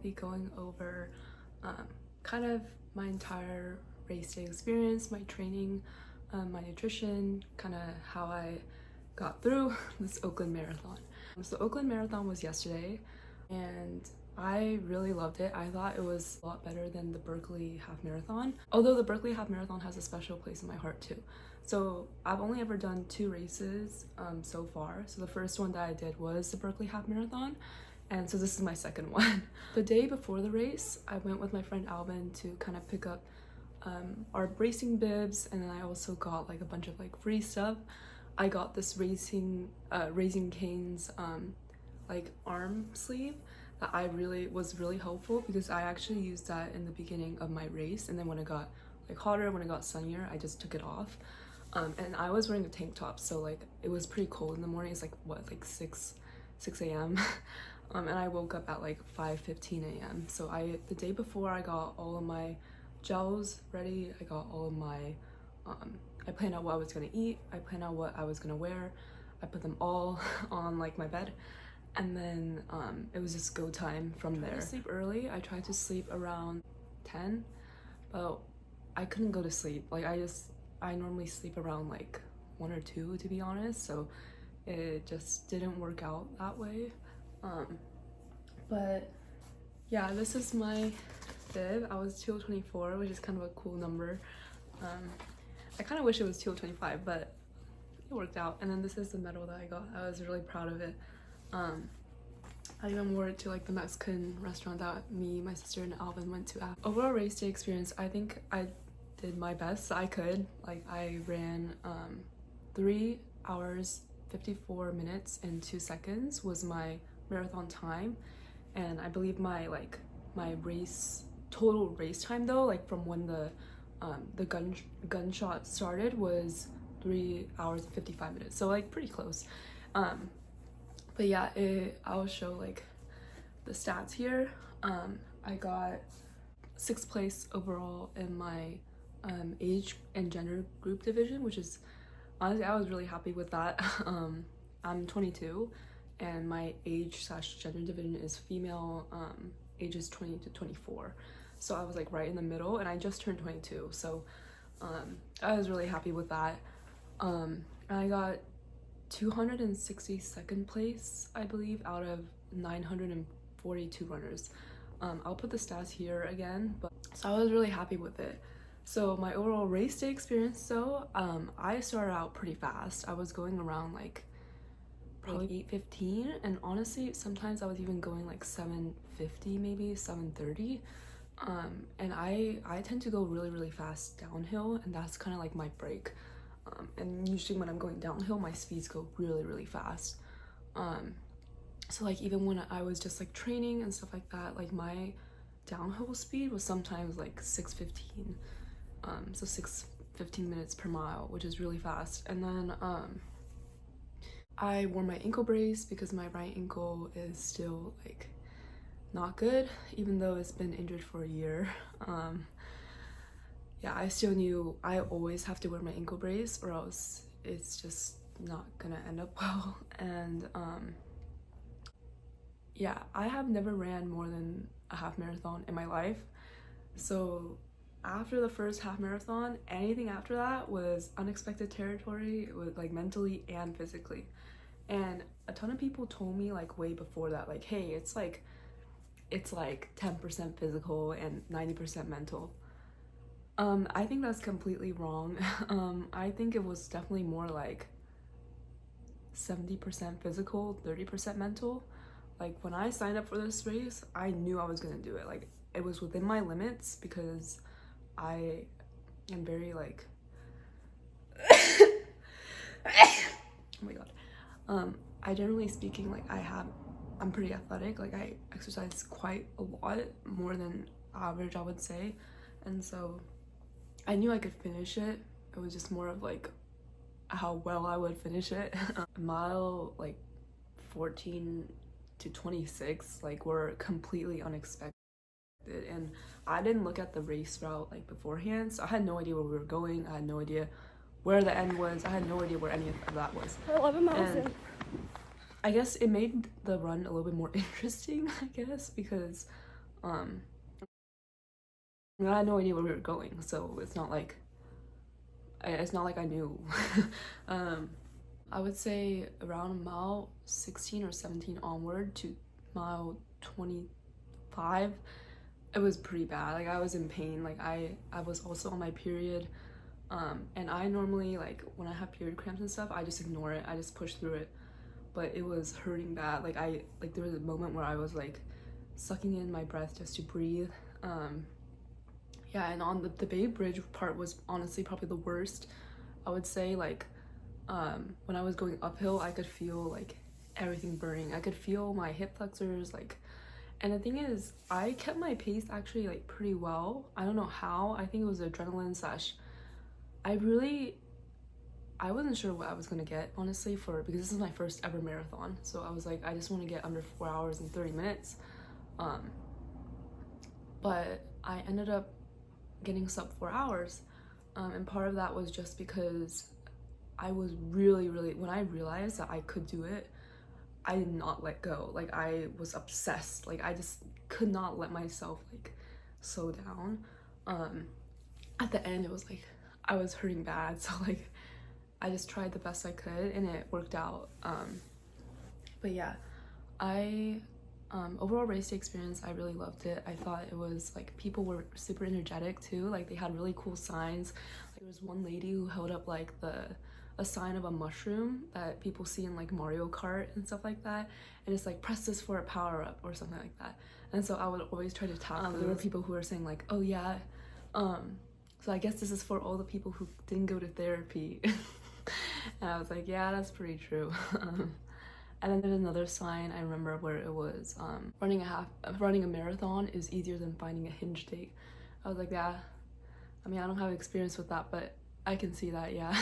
be going over kind of my entire race day experience, my training, my nutrition, kind of how I got through this Oakland Marathon. So the Oakland Marathon was yesterday and I really loved it. I thought it was a lot better than the Berkeley Half Marathon, although the Berkeley Half Marathon has a special place in my heart too. So I've only ever done 2 races so far. So the first one that I did was the Berkeley Half Marathon, and so this is my second one. The day before the race, I went with my friend Alvin to kind of pick up our racing bibs, and then I also got like a bunch of like free stuff. I got this Raising Cane's like arm sleeve that was really helpful because I actually used that in the beginning of my race, and then when it got like hotter, when it got sunnier, I just took it off. And I was wearing a tank top, so like it was pretty cold in the morning. It's like what, like 6 a.m. And I woke up at like 5:15 a.m. So the day before, I got all of my gels ready. I got all of my I planned out what I was gonna eat, I planned out what I was gonna wear. I put them all on like my bed, and then it was just go time from there. I sleep early. I tried to sleep around 10, but I couldn't go to sleep. Like I normally sleep around like 1 or 2, to be honest, so it just didn't work out that way. But yeah, this is my bib. I was 2:24, which is kind of a cool number. I kind of wish it was 2:25, but it worked out. And then this is the medal that I got. I was really proud of it. I even wore it to like the Mexican restaurant that me, my sister, and Alvin went to. Overall race day experience, I think I did my best I could. Like I ran 3 hours 54 minutes and 2 seconds was my marathon time, and I believe my total race time though, like from when the gunshot started, was 3 hours and 55 minutes, so like pretty close. But yeah, I'll show like the stats here. I got 6th place overall in my age and gender group division, which is honestly, I was really happy with that. I'm 22 and my age/gender division is female, ages 20 to 24, so I was like right in the middle, and I just turned 22, so I was really happy with that. I got 262nd place, I believe, out of 942 runners. I'll put the stats here again, but so I was really happy with it. So my overall race day experience though, I started out pretty fast. I was going around like probably 8:15, and honestly sometimes I was even going like 7:50, maybe 7:30. And I tend to go really fast downhill, and that's kind of like my break. And usually when I'm going downhill, my speeds go really fast. So like even when I was just like training and stuff like that, like my downhill speed was sometimes like 6:15, so 6:15 minutes per mile, which is really fast. And then I wore my ankle brace because my right ankle is still like not good, even though it's been injured for a year. Yeah, I still knew I always have to wear my ankle brace or else it's just not gonna end up well. And yeah, I have never ran more than a half marathon in my life, so after the first half marathon, anything after that was unexpected territory, with like mentally and physically. And a ton of people told me like way before that, like, hey, it's like 10% physical and 90% mental. I think that's completely wrong. I think it was definitely more like 70% physical, 30% mental. Like when I signed up for this race, I knew I was gonna do it. Like it was within my limits because I am very like oh my god. I generally speaking, like I'm pretty athletic. Like I exercise quite a lot, more than average, I would say. And so I knew I could finish it. It was just more of like how well I would finish it. Mile like 14 to 26 like were completely unexpected, and I didn't look at the race route like beforehand, so I had no idea where we were going. I had no idea where the end was. I had no idea where any of that was. 11 miles in. I guess it made the run a little bit more interesting, I guess, because I had no idea where we were going, so it's not like I knew. I would say around mile 16 or 17 onward to mile 25, it was pretty bad. Like, I was in pain. Like, I was also on my period, and I normally, like, when I have period cramps and stuff, I just ignore it. I just push through it, but it was hurting bad. Like, there was a moment where I was like sucking in my breath just to breathe. Yeah, and on the Bay Bridge part was honestly probably the worst. I would say, like, when I was going uphill, I could feel like everything burning. I could feel my hip flexors, like, and the thing is, I kept my pace actually like pretty well. I don't know how. I think it was adrenaline slash, I wasn't sure what I was gonna get, honestly, because this is my first ever marathon. So I was like, I just want to get under 4 hours and 30 minutes. But I ended up getting sub 4 hours. And part of that was just because I was really, when I realized that I could do it, I did not let go. Like, I was obsessed. Like, I just could not let myself like slow down. At the end, it was like I was hurting bad, so like I just tried the best I could and it worked out. But yeah, overall race day experience, I really loved it. I thought it was like, people were super energetic too. Like, they had really cool signs. Like, there was one lady who held up like a sign of a mushroom that people see in like Mario Kart and stuff like that, and it's like, press this for a power up or something like that. And so I would always try to tap. There were people who were saying like, oh yeah, so I guess this is for all the people who didn't go to therapy. And I was like, yeah, that's pretty true. And then there's another sign I remember where it was, running a marathon is easier than finding a hinge date. I was like, yeah, I mean, I don't have experience with that, but I can see that, yeah.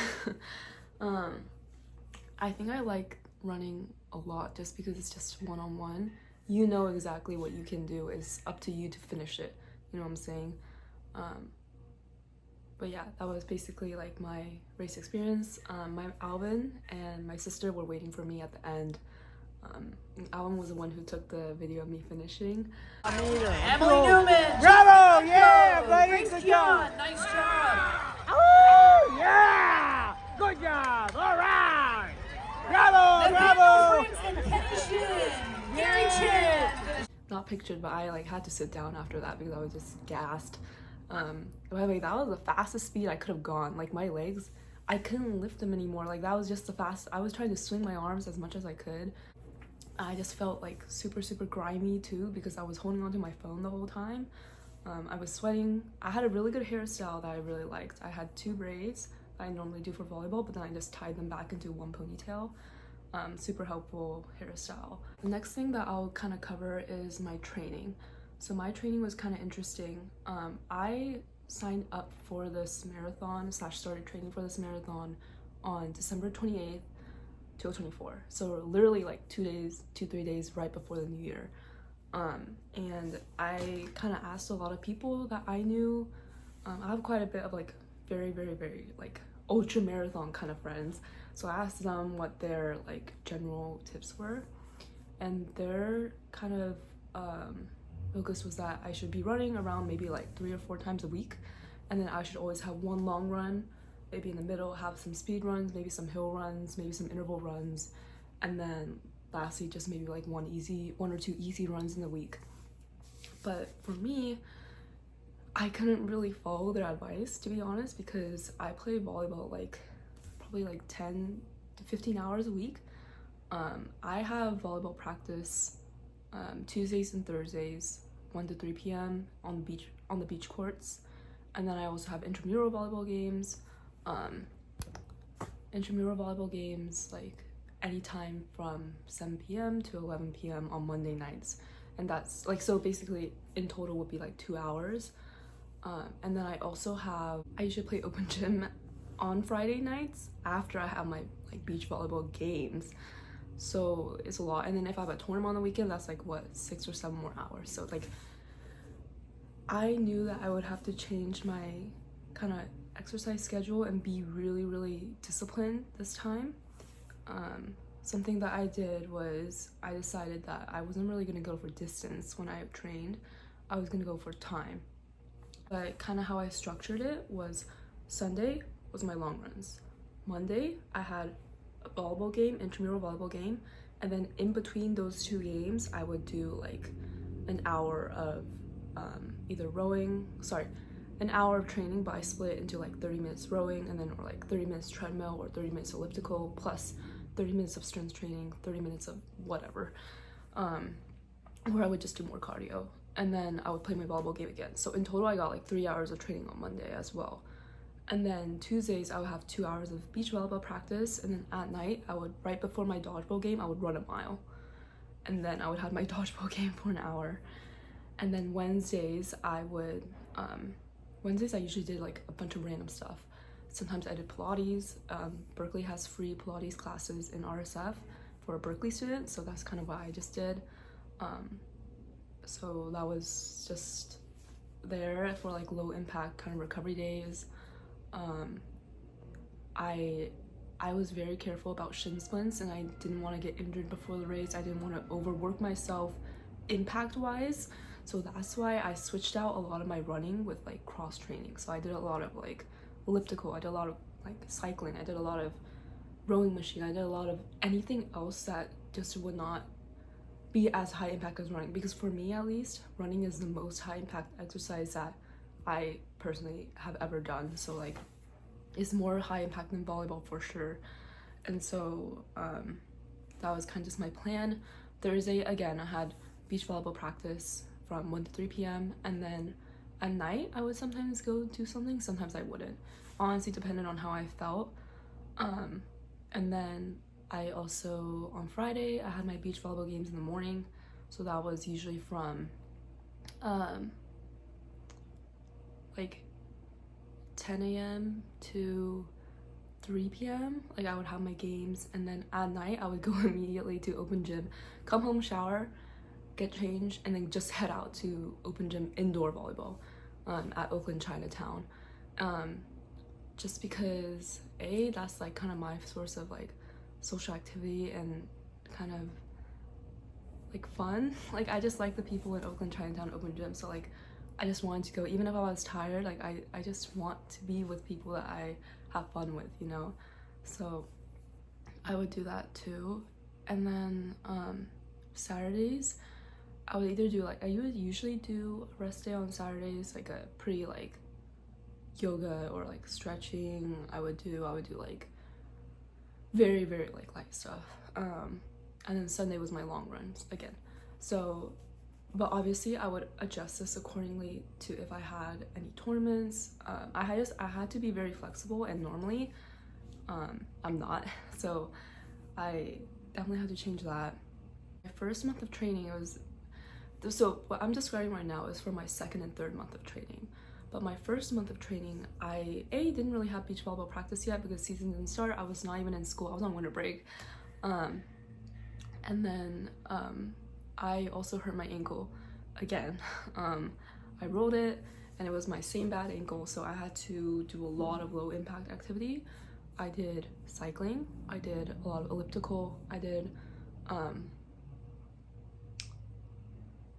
I think I like running a lot just because it's just one-on-one. You know exactly what you can do. It's up to you to finish it. You know what I'm saying? But yeah, that was basically like my race experience. My Alvin and my sister were waiting for me at the end. Alvin was the one who took the video of me finishing. Emily Newman! Bravo! Yeah, buddy! Good job! Nice job! Oh, yeah! Good job! All right! Bravo! Bravo! Gary Chin! Not pictured, but I like had to sit down after that because I was just gassed. By the way, that was the fastest speed I could have gone. Like, my legs, I couldn't lift them anymore. Like, that was just the fast. I was trying to swing my arms as much as I could. I just felt like super grimy too because I was holding onto my phone the whole time. I was sweating. I had a really good hairstyle that I really liked. I had 2 braids that I normally do for volleyball, but then I just tied them back into one ponytail. Super helpful hairstyle. The next thing that I'll kind of cover is my training. So my training was kind of interesting. I signed up for this marathon / started training for this marathon on December 28th, 2024. So literally like 2-3 days right before the new year. And I kind of asked a lot of people that I knew. I have quite a bit of like very like ultra marathon kind of friends. So I asked them what their like general tips were, and their kind of focus was that I should be running around maybe like 3 or 4 times a week, and then I should always have one long run, maybe in the middle, have some speed runs, maybe some hill runs, maybe some interval runs, and then lastly just maybe like 1 or 2 easy runs in the week. But for me, I couldn't really follow their advice, to be honest, because I play volleyball like probably like 10 to 15 hours a week. I have volleyball practice Tuesdays and Thursdays, 1 to 3 p.m. on the beach courts, and then I also have intramural volleyball games. Like anytime from 7 p.m. to 11 p.m. on Monday nights, and that's like, so basically in total would be like 2 hours. And then I usually play open gym on Friday nights after I have my like beach volleyball games. So it's a lot. And then if I have a tournament on the weekend, that's like what, 6 or 7 more hours. So like, I knew that I would have to change my kind of exercise schedule and be really disciplined this time. Something that I did was I decided that I wasn't really going to go for distance when I trained. I was gonna go for time. But kind of how I structured it was Sunday was my long runs. Monday, I had a volleyball game, intramural volleyball game, and then in between those two games, I would do like an hour of either an hour of training, but I split it into like 30 minutes rowing and then or like 30 minutes treadmill or 30 minutes elliptical plus 30 minutes of strength training, 30 minutes of whatever, where I would just do more cardio. And then I would play my volleyball game again. So in total, I got like 3 hours of training on Monday as well. And then Tuesdays, I would have 2 hours of beach volleyball practice. And then at night, right before my dodgeball game, I would run a mile. And then I would have my dodgeball game for an hour. And then Wednesdays, I usually did like a bunch of random stuff. Sometimes I did Pilates. Berkeley has free Pilates classes in RSF for a Berkeley student. So that's kind of what I just did. So that was just there for like low impact kind of recovery days. I was very careful about shin splints and I didn't want to get injured before the race. I didn't want to overwork myself impact wise. So that's why I switched out a lot of my running with like cross training. So I did a lot of like elliptical, I did a lot of like cycling, I did a lot of rowing machine, I did a lot of anything else that just would not be as high impact as running, because for me at least, running is the most high impact exercise that I personally have ever done. So like it's more high impact than volleyball for sure. And so that was kind of just my plan. Thursday again, I had beach volleyball practice from 1 to 3 p.m. and then at night I would sometimes go do something, sometimes I wouldn't, honestly depended on how I felt. And then I also, on Friday, I had my beach volleyball games in the morning. So that was usually from like 10 a.m. to 3 p.m. Like I would have my games, and then at night I would go immediately to open gym, come home, shower, get changed, and then just head out to open gym indoor volleyball at Oakland Chinatown. Just because that's like kind of my source of like social activity and kind of like fun. Like I just like the people in Oakland Chinatown open gym, so like I just wanted to go even if I was tired. Like I just want to be with people that I have fun with, you know. So I would do that too. And then Saturdays I would either do like, I would usually do a rest day on Saturdays, like a pretty like yoga or like stretching. I would do like very like light stuff. And then Sunday was my long runs again. So, but obviously I would adjust this accordingly to if I had any tournaments. I had to be very flexible, and normally I'm not. So I definitely had to change that. My first month of training so what I'm describing right now is for my second and third month of training. But my first month of training, I didn't really have beach volleyball practice yet because season didn't start. I was not even in school. I was on winter break. And then I also hurt my ankle again. I rolled it and it was my same bad ankle, so I had to do a lot of low impact activity. I did cycling, I did a lot of elliptical, I did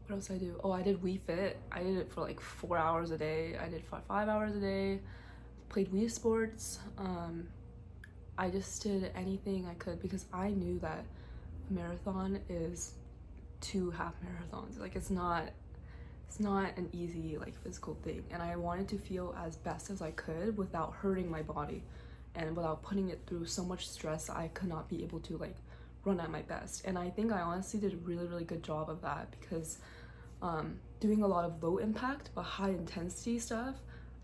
what else did I do? Oh, I did Wii Fit. I did it for like 4 hours a day. I did 5 hours a day. Played Wii Sports. I just did anything I could because I knew that a marathon is 2 half marathons. Like it's not an easy like physical thing, and I wanted to feel as best as I could without hurting my body and without putting it through so much stress I could not be able to like run at my best. And I think I honestly did a really good job of that because doing a lot of low impact but high intensity stuff,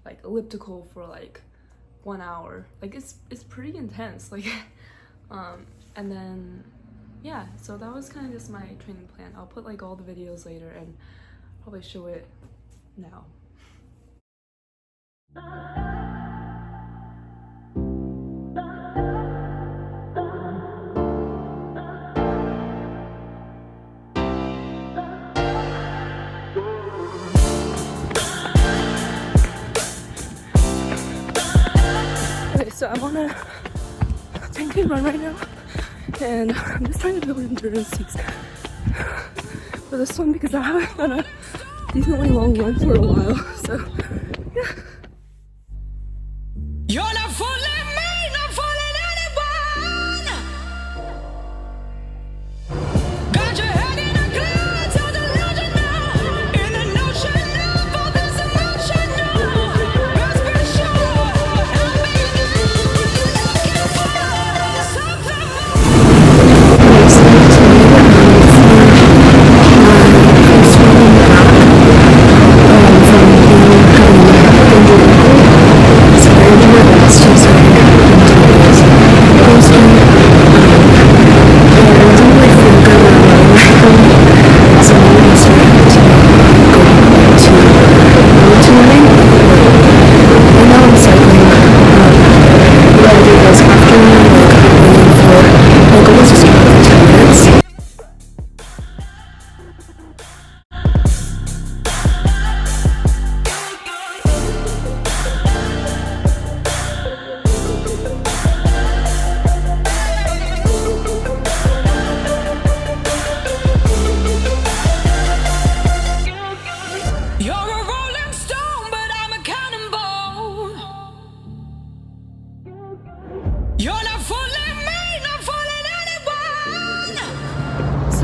like elliptical for like 1 hour, like it's pretty intense, like and then yeah, so that was kind of just my training plan. I'll put like all the videos later and probably show it now. So I'm on a 10K run right now, and I'm just trying to build endurance stakes for this one because I haven't done a decently long run for a while, so yeah. You're not fooling me, not fooling anyone. Got your head in a clouds of delusional, in an ocean of all this emotional. Best be sure I'll be looking for something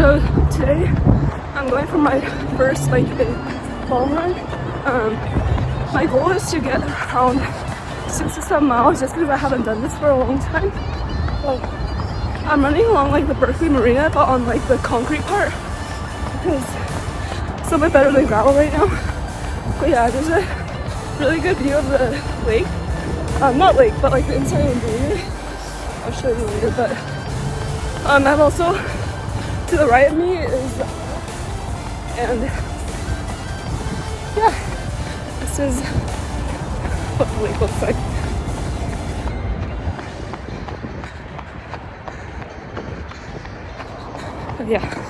So today I'm going for my first like big long run. My goal is to get around 6 to 7 miles just because I haven't done this for a long time. I'm running along like the Berkeley Marina, but on like the concrete part because it's a bit better than gravel right now. But yeah, there's a really good view of the lake. Not lake, but like the inside of the marina. I'll show you later. But I'm also, to the right of me is, and yeah, this is what the lake looks like. But yeah.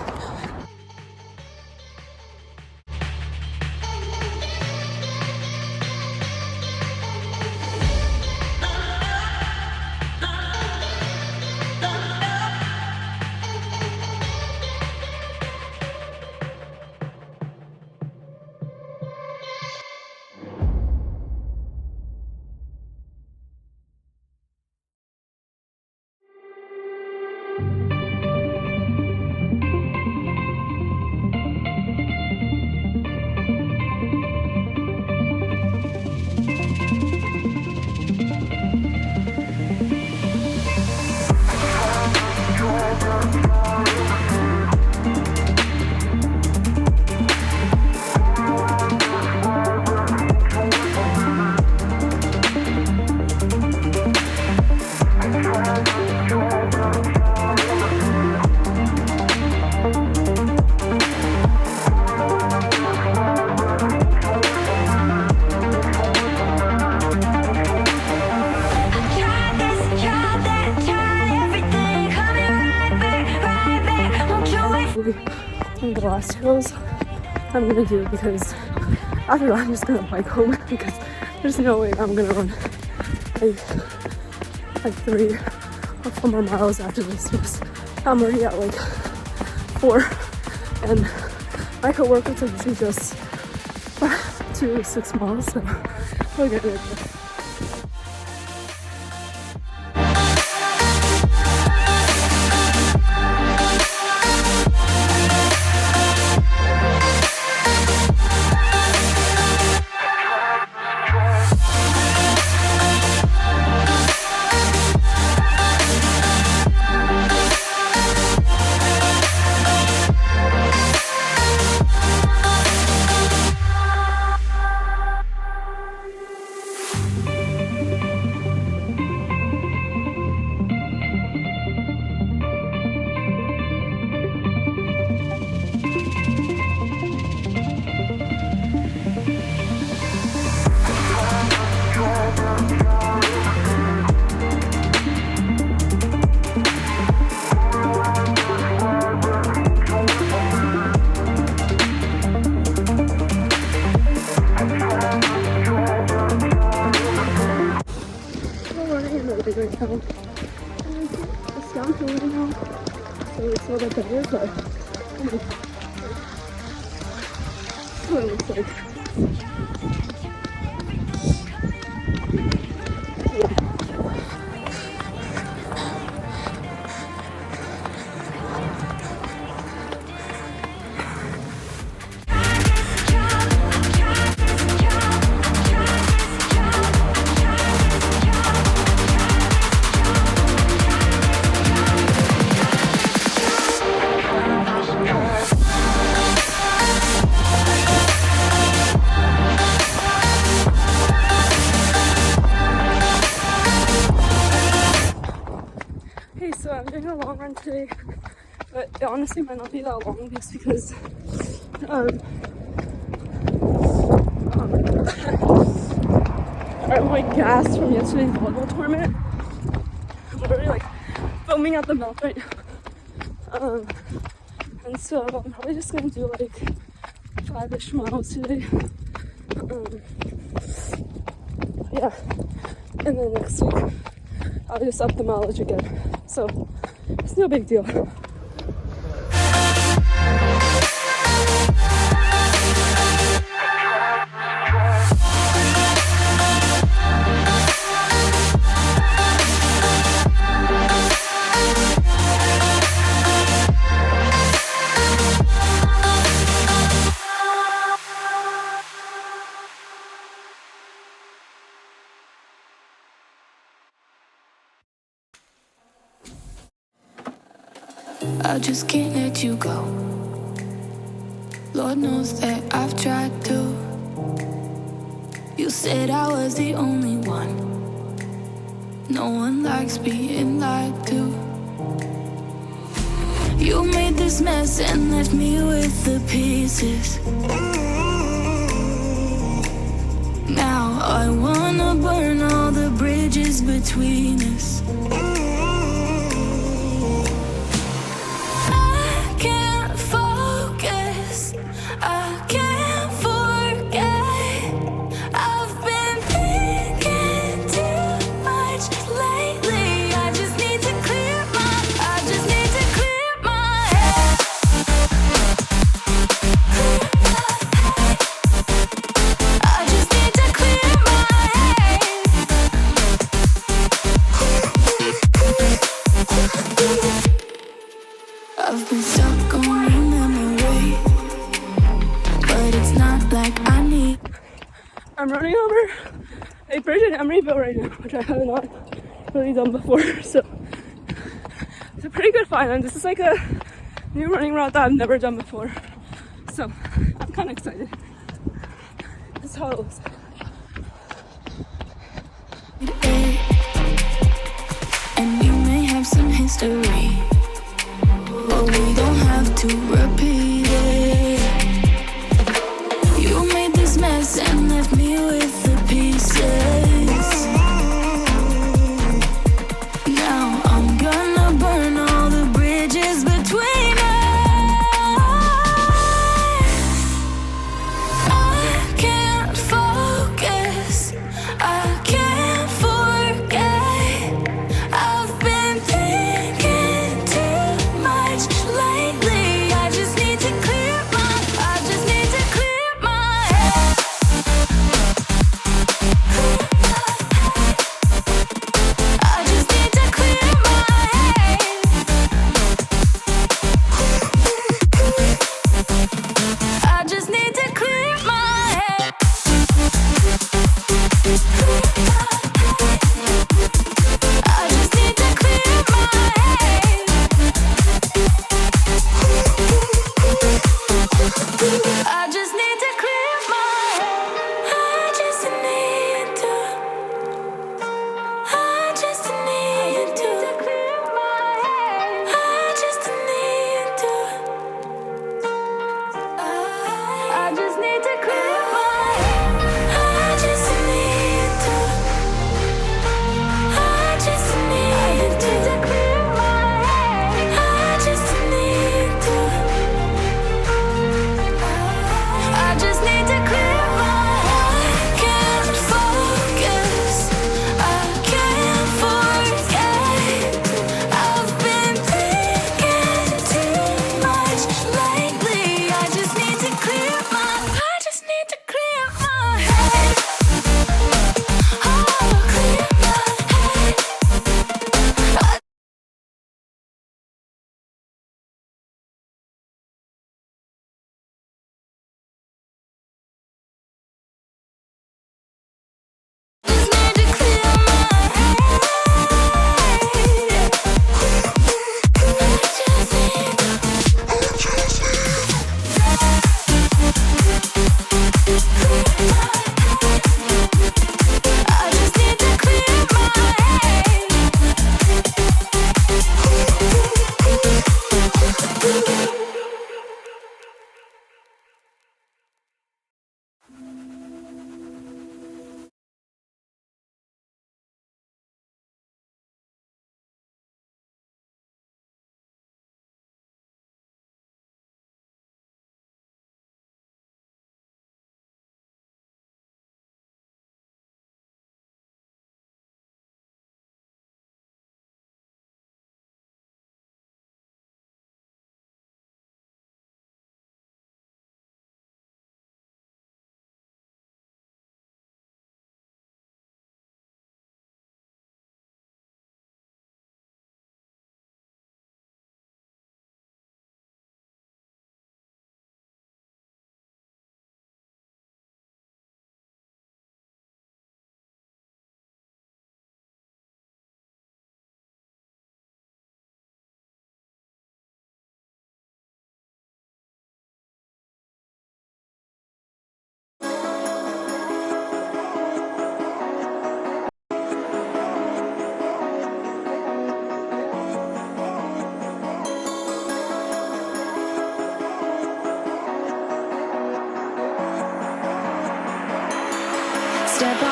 The last hills I'm gonna do because after that I'm just gonna bike home because there's no way I'm gonna run like 3 or 4 more miles after this because I'm already at like 4 and my coworker took to just 2 to 6 miles, so we'll get it. Right now. It's downhill right now, so it's a little better, but oh my god. what it looks like. Hey, so I'm doing a long run today, but it honestly might not be that long just because I'm like gassed from yesterday's volleyball tournament. I'm literally like foaming at the mouth right now. And so I'm probably just gonna do like 5-ish miles today. Yeah, and then next week I'll just up the mileage again. So it's no big deal. I just can't let you go. Lord knows that I've tried to. You said I was the only one. No one likes being lied to. You made this mess and left me with the pieces. Now I wanna burn all the bridges between us. I've been stuck on your memory, but it's not like I need. I'm running over a bridge in Emeryville right now, which I have not really done before, so it's a pretty good find. And this is like a new running route that I've never done before, so I'm kind of excited. This is how it looks. And we may have some history, but we don't have to repeat it. You made this mess and left me with the pieces. Now I'm gonna burn all the bridges between us. I can't focus, I can't forget. I've been thinking too much lately. I just need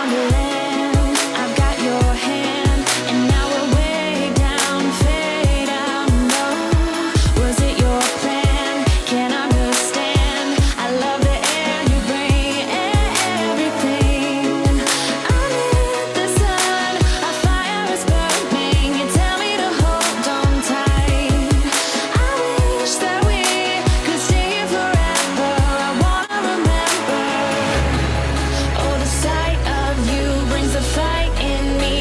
on the land, I've got your hand, and now we're way down, fade out low. Was it your plan? Can't understand. I love the air you bring, everything. Underneath the sun, a fire is burning. You tell me to hold on tight. I wish that we could stay here forever. I wanna remember. Oh, the sight of you brings the fight in me.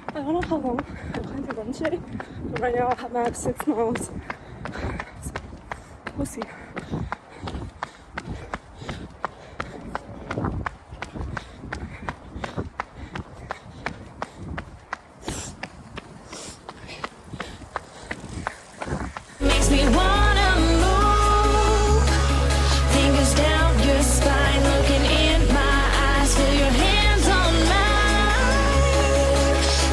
I don't know how long I plan to run today, but right now I have max 6 miles. So we'll see. Makes me wanna move. Fingers down your spine, looking in my eyes. Feel your hands on mine.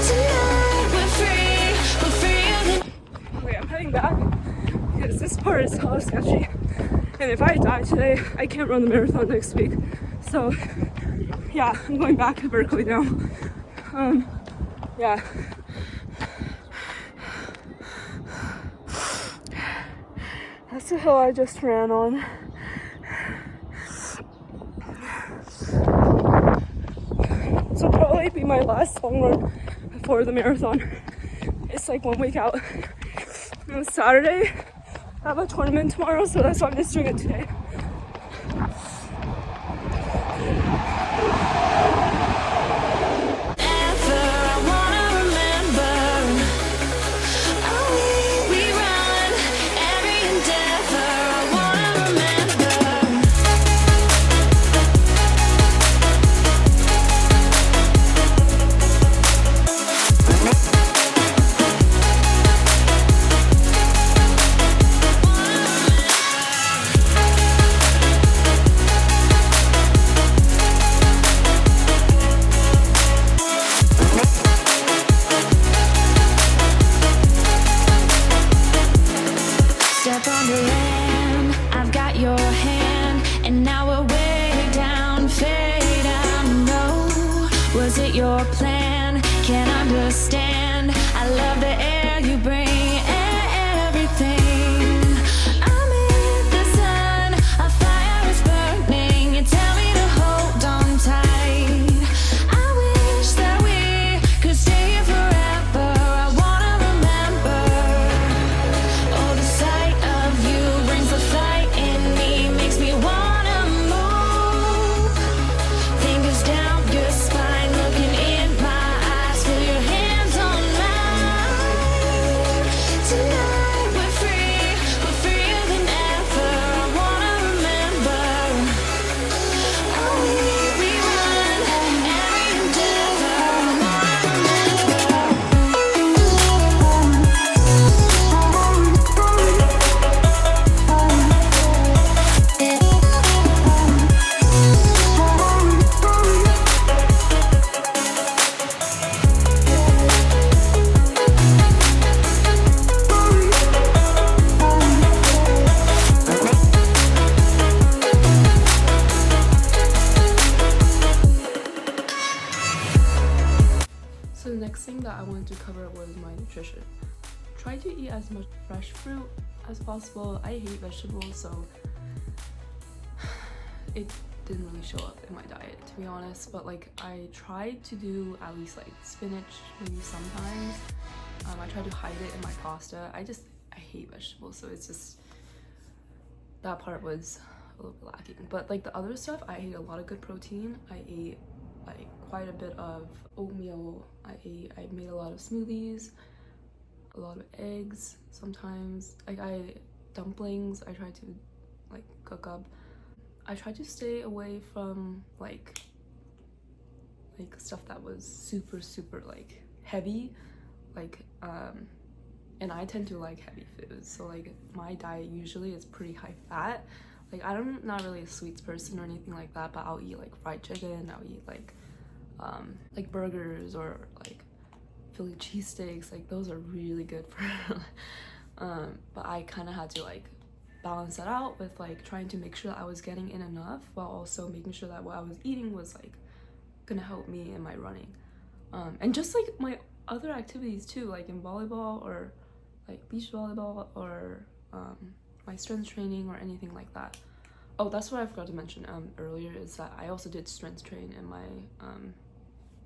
Tonight we're freer than. Okay, I'm heading back because this part is hella sketchy. And if I die today, I can't run the marathon next week. So yeah, I'm going back to Berkeley now. Yeah. That's the hill I just ran on. This will probably be my last long run before the marathon. It's like 1 week out. On Saturday, I have a tournament tomorrow, so that's why I'm just doing it today. Ever, I wanna remember. Oh, we run every endeavor. I wanna remember. Step on the land, I've got your hand, and now we're way down, fade out. No, was it your plan? Can't understand. I love the air you bring, everything. I'm in the sun, a fire is burning. You tell me to hold on tight. I wish that we could stay here forever. I wanna remember. Oh, the sight of you brings the fight in me, makes me wanna move. Fingers down your spine, looking in my eyes. Feel your hands on mine. Tonight we're freer than ever. I wanna remember. Oh, we run every endeavor. I wanna So the next thing that I wanted to cover was my nutrition. Try to eat as much fresh fruit as possible. I hate vegetables, so it didn't really show up in my diet, to be honest. But like, I tried to do at least like spinach maybe sometimes. I tried to hide it in my pasta. I hate vegetables, so it's just, that part was a little bit lacking. But like the other stuff, I ate a lot of good protein. I ate like quite a bit of oatmeal. I made a lot of smoothies, a lot of eggs sometimes. Like dumplings I tried to like cook up. I tried to stay away from like stuff that was super like heavy, like and I tend to like heavy foods, so like my diet usually is pretty high fat. Like I'm not really a sweets person or anything like that, but I'll eat like fried chicken, I'll eat like burgers or like Philly cheesesteaks. Like those are really good for but I kind of had to like balance that out with like trying to make sure that I was getting in enough while also making sure that what I was eating was like gonna help me in my running. And just like my other activities too, like in volleyball or like beach volleyball or my strength training or anything like that. Oh, that's what I forgot to mention earlier, is that I also did strength train in my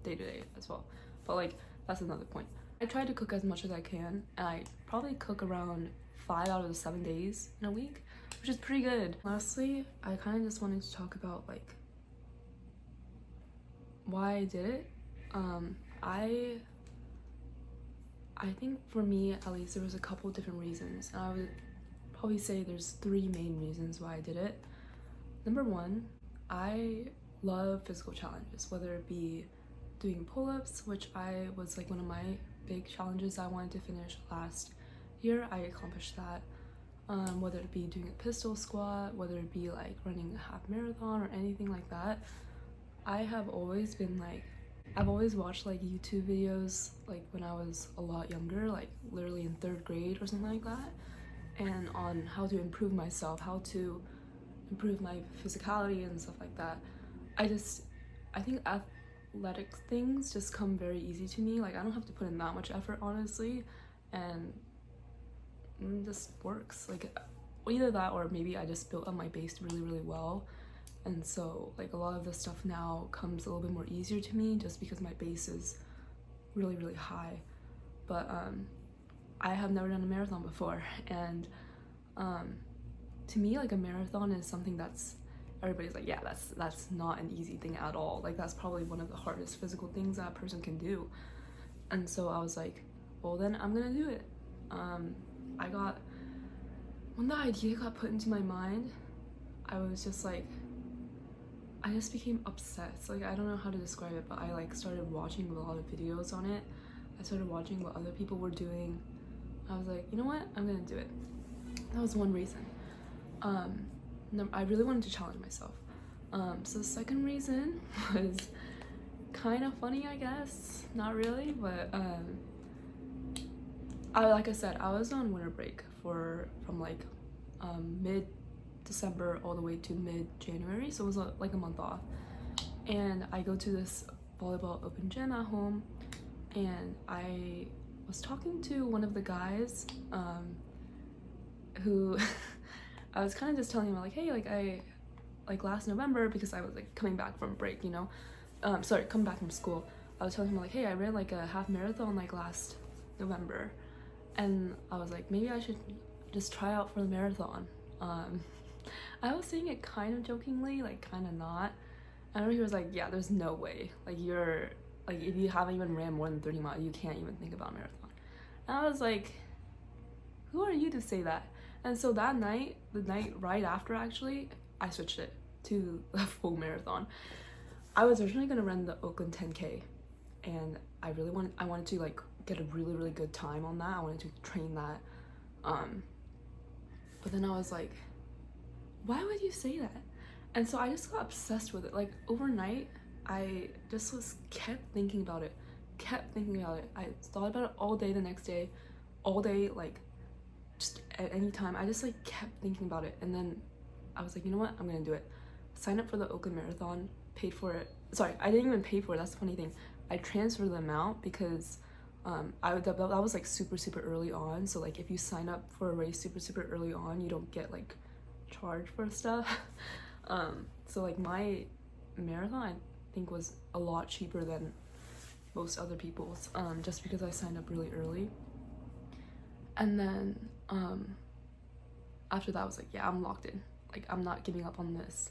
day-to-day as well. But like, that's another point. I try to cook as much as I can, and I probably cook around 5 out of the 7 days in a week, which is pretty good. Lastly, I kind of just wanted to talk about like why I did it. I think for me, at least, there was a couple different reasons. And I would probably say there's 3 main reasons why I did it. Number 1, I love physical challenges, whether it be doing pull-ups, which I was like one of my big challenges I wanted to finish last year. I accomplished that. Whether it be doing a pistol squat, whether it be like running a half marathon or anything like that. I have always been like, I've always watched like YouTube videos like when I was a lot younger, like literally in 3rd grade or something like that, and on how to improve myself, how to improve my physicality and stuff like that. I think athletic things just come very easy to me. Like I don't have to put in that much effort, honestly, and it just works. Like either that or maybe I just built up my base really well. And so like a lot of the stuff now comes a little bit more easier to me just because my base is really high. But I have never done a marathon before, and to me, like a marathon is something that's, everybody's like, yeah, that's not an easy thing at all. Like that's probably one of the hardest physical things that a person can do. And so I was like, well then I'm gonna do it. When the idea got put into my mind, I was just like, I just became obsessed. Like I don't know how to describe it, but I like started watching a lot of videos on it. I started watching what other people were doing. I was like, you know what, I'm gonna do it. That was one reason. I really wanted to challenge myself. So the second reason was kind of funny, I guess. Not really, but like I said, I was on winter break from like mid-December all the way to mid-January, so it was like a month off. And I go to this volleyball open gym at home, and I was talking to one of the guys who I was kind of just telling him like, hey, like last November, because I was like coming back from break, you know, coming back from school, I was telling him like, hey, I ran like a half marathon like last November, and I was like, maybe I should just try out for the marathon. I was saying it kind of jokingly, like kind of not. I remember he was like, yeah, there's no way, like you're like, if you haven't even ran more than 30 miles, you can't even think about marathon. And I was like, who are you to say that? And so that night, the night right after, actually, I switched it to a full marathon. I was originally gonna run the Oakland 10K, and I wanted to like get a really good time on that. I wanted to train that. But then I was like, why would you say that? And so I just got obsessed with it. Like overnight, I just kept thinking about it. I thought about it all day the next day, all day, like just at any time. I just like kept thinking about it, and then I was like, you know what, I'm gonna do it. Signed up for the Oakland Marathon, paid for it. Sorry, I didn't even pay for it. That's the funny thing. I transferred the amount because that was like super early on. So like if you sign up for a race super early on, you don't get like charged for stuff. So like my marathon, I think, was a lot cheaper than most other people's, just because I signed up really early. And then after that I was like, yeah, I'm locked in. Like I'm not giving up on this.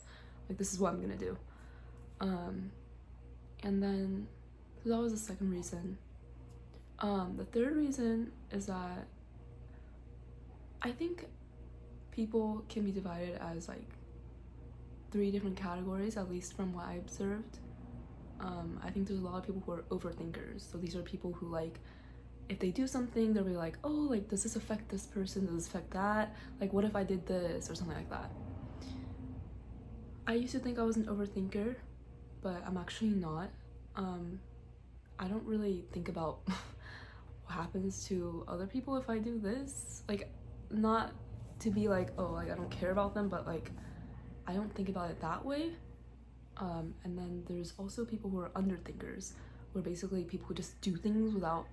Like this is what I'm gonna do. And then so that was the second reason. The third reason is that I think people can be divided as like 3 different categories, at least from what I observed. I think there's a lot of people who are overthinkers. So these are people who, like, if they do something, they'll be like, oh, like, does this affect this person? Does this affect that? Like, what if I did this or something like that? I used to think I was an overthinker, but I'm actually not. I don't really think about what happens to other people if I do this. Like, not to be like, oh, like, I don't care about them, but like, I don't think about it that way. And then there's also people who are underthinkers, where basically people who just do things without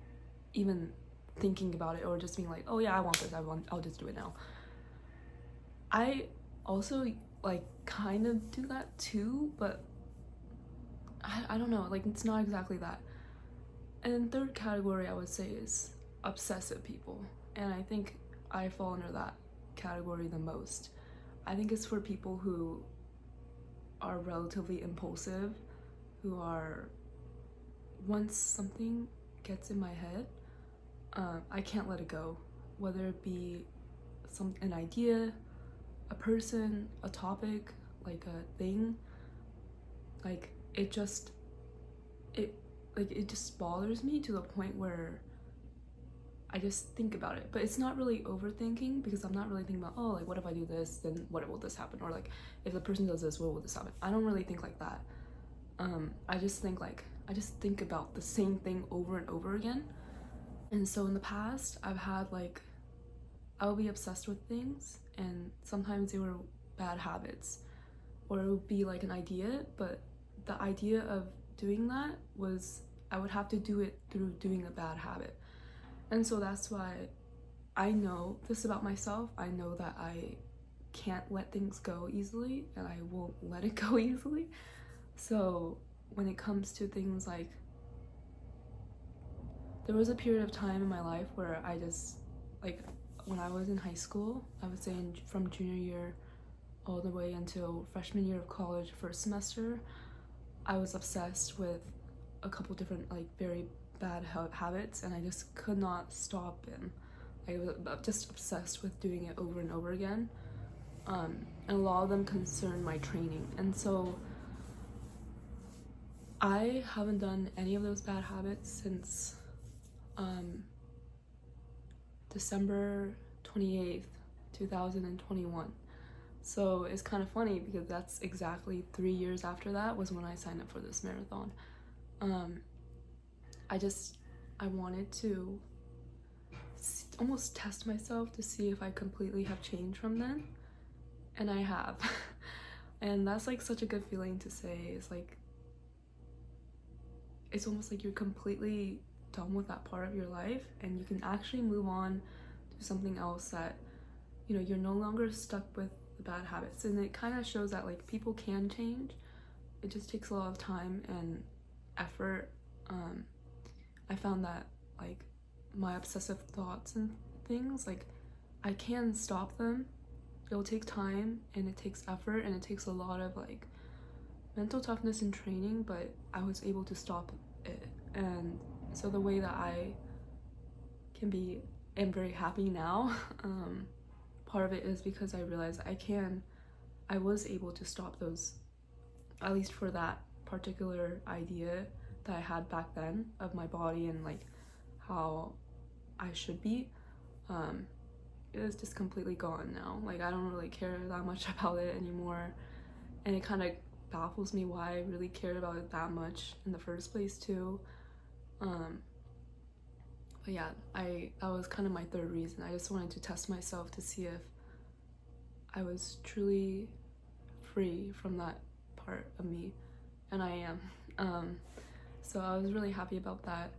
even thinking about it, or just being like, oh yeah, I want this, I'll just do it now. I also like kind of do that too, but I don't know, like it's not exactly that. And then third category I would say is obsessive people, and I think I fall under that category the most. I think it's for people who are relatively impulsive, who are, once something gets in my head, I can't let it go, whether it be an idea, a person, a topic, like a thing. Like it just bothers me to the point where I just think about it. But it's not really overthinking, because I'm not really thinking about, oh, like what if I do this, then what will this happen, or like if the person does this, what will this happen. I don't really think like that. I just think about the same thing over and over again. And so in the past, I've had like, I would be obsessed with things, and sometimes they were bad habits, or it would be like an idea, but the idea of doing that was I would have to do it through doing a bad habit. And so that's why I know this about myself. I know that I can't let things go easily, and I won't let it go easily. So when it comes to things like, there was a period of time in my life where I just, like when I was in high school, I would say from junior year all the way until freshman year of college, first semester, I was obsessed with a couple different like very bad habits, and I just could not stop them. I was just obsessed with doing it over and over again, and a lot of them concern my training. And so I haven't done any of those bad habits since December 28th, 2021. So it's kind of funny, because that's exactly 3 years after that was when I signed up for this marathon. I wanted to almost test myself to see if I completely have changed from then, and I have. And that's like such a good feeling to say. It's like, it's almost like you're completely done with that part of your life, and you can actually move on to something else that, you know, you're no longer stuck with the bad habits. And it kind of shows that like people can change. It just takes a lot of time and effort. I found that like my obsessive thoughts and things, like I can stop them. It'll take time, and it takes effort, and it takes a lot of like mental toughness and training, but I was able to stop it. And so the way that I am very happy now, part of it is because I realized I was able to stop those, at least for that particular idea that I had back then of my body and like how I should be. It is just completely gone now. Like I don't really care that much about it anymore, and it kind of baffles me why I really cared about it that much in the first place too. But yeah, that was kind of my third reason. I just wanted to test myself to see if I was truly free from that part of me, and I am. So I was really happy about that.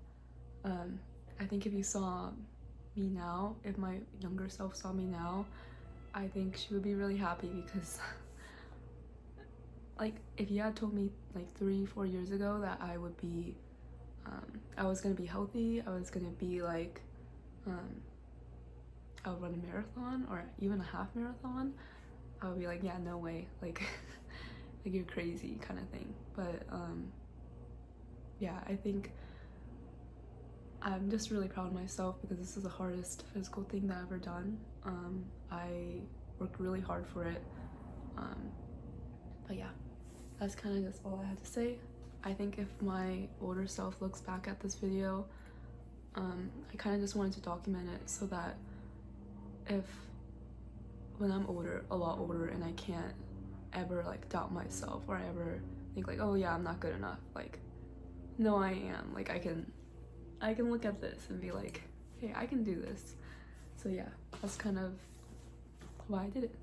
I think if you saw me now, if my younger self saw me now, I think she would be really happy, because like if you had told me like 3-4 years ago that I would be I was gonna be healthy, I was gonna be like I would run a marathon or even a half marathon, I would be like, yeah, no way, like like you're crazy kind of thing. But yeah, I think I'm just really proud of myself, because this is the hardest physical thing that I've ever done. I worked really hard for it. But yeah, that's kind of just all I had to say. I think if my older self looks back at this video, I kind of just wanted to document it so that if when I'm older, a lot older, and I can't ever like doubt myself, or I ever think like, oh yeah, I'm not good enough, like no, I am. Like I can look at this and be like, hey, I can do this. So yeah, that's kind of why I did it.